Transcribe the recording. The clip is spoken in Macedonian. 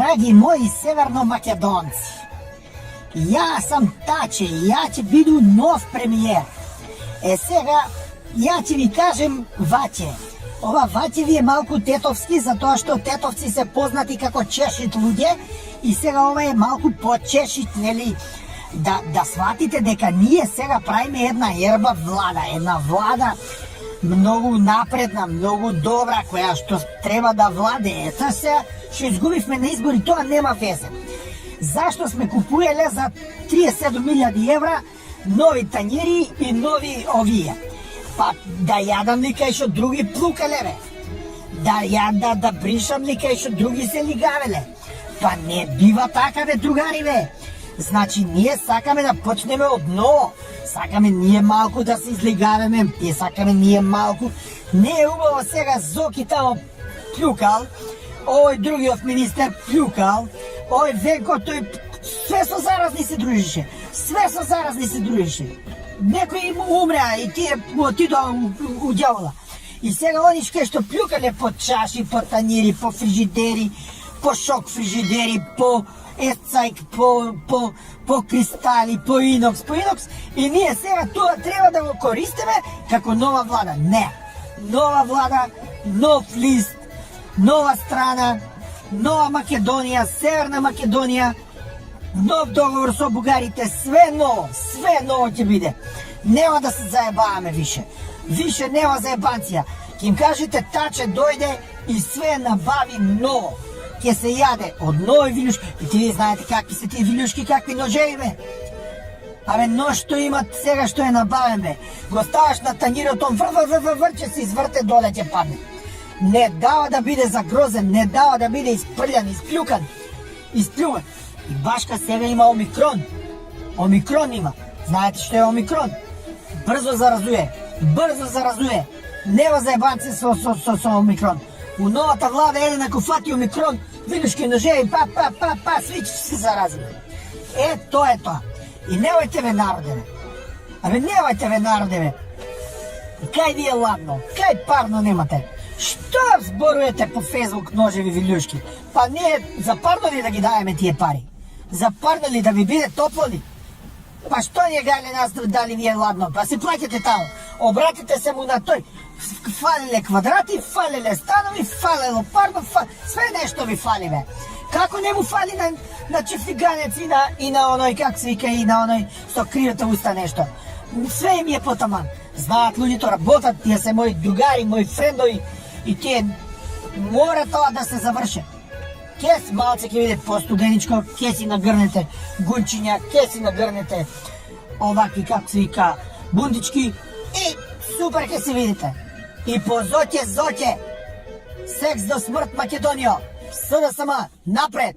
Драги мои северномакедонци, ја сам Таче, ја ќе биду нов премиер. Сега, ја ќе ви кажем ваќе. Ова ваќе ви е малку тетовски, затоа што тетовци се познати како чешит луѓе и сега ова е малку почешит, нели? Да сватите дека ние сега правиме една ерба влада, една влада многу напредна, многу добра, која што треба да владее. Ета се, што изгубивме на избори, тоа нема везе. Зашто сме купуеле за 37.000 евра нови тањери и нови овие? Па да јадам ли кај што други плукале, бе? Да бришам ли кај што други се лигавеле? Па не бива така, бе, другари, бе. Значи, ние сакаме да почнеме од ново. Сакаме ние малку да се излигаваме, ние сакаме ние малку. Не е убаво сега Зоки тамо плюкал, овој другиот министер плюкал, овој Венко, тој све со заразни се дружише. Све со заразни се дружише. Некој им умреа и тие му отидоа у дјавола. И сега они што плюкале по чаши, по тањери, по фрижидери, по шок фрижидери, по есцајк, по кристали, по инокс, и ние сега тоа треба да го користиме како нова влада. Не. Нова влада, нов лист, нова страна, нова Македонија, Северна Македонија, нов договор со бугарите, све ново ќе биде. Нема да се заебаваме више. Више нема заебанција. Ќе им кажете Таче дојде и све набави ново. Ќе се јаде од нови вилјушки. И ти знаете какви се тие вилјушки, какви ножеви, бе. Абе, нож што имат сега што е набавен, бе. Го ставаш на тањирот, он врче се изврте, доле ќе падне. Не дава да биде загрозен, не дава да биде испрљан, испљукан. И башка сега има омикрон. Омикрон има. Знаете што е омикрон? Брзо заразуе. Нема заебанци со омикрон. У новата влада еден ако фати омикрон, вилушки ножеви, свич се заразиме. Тоа е тоа. И немојте ве народе, бе. Абе, немојте ве народе, бе. Кај ви е ладно, кај парно немате. Што зборувате по Фейсбук ножеви вилјушки? Па ние за парно ли да ги даеме тие пари? За парно ли да ви биде топло ли? Па што ние гајле нас дали ви е ладно? Па се плаќате таму. Обратите се му на тој. Фалеле квадрати, фалеле станови, фалело парно, све нешто ви фали, бе. Како не му фали на чифлиганец и на оној, как се вика, и на оној со кривата уста нешто. Све им е потаман. Знаат луѓето, работат, тие се мои другари, мои френдови и тие мора тоа да се заврше. Ке малце ќе биде постуденичко, ке си нагрнете гунчиња, ке си нагрнете овакви, как се вика, бундички и супер ке се видите. И по Зоќе, секс до смрт Македонијо, СДСМ, напред!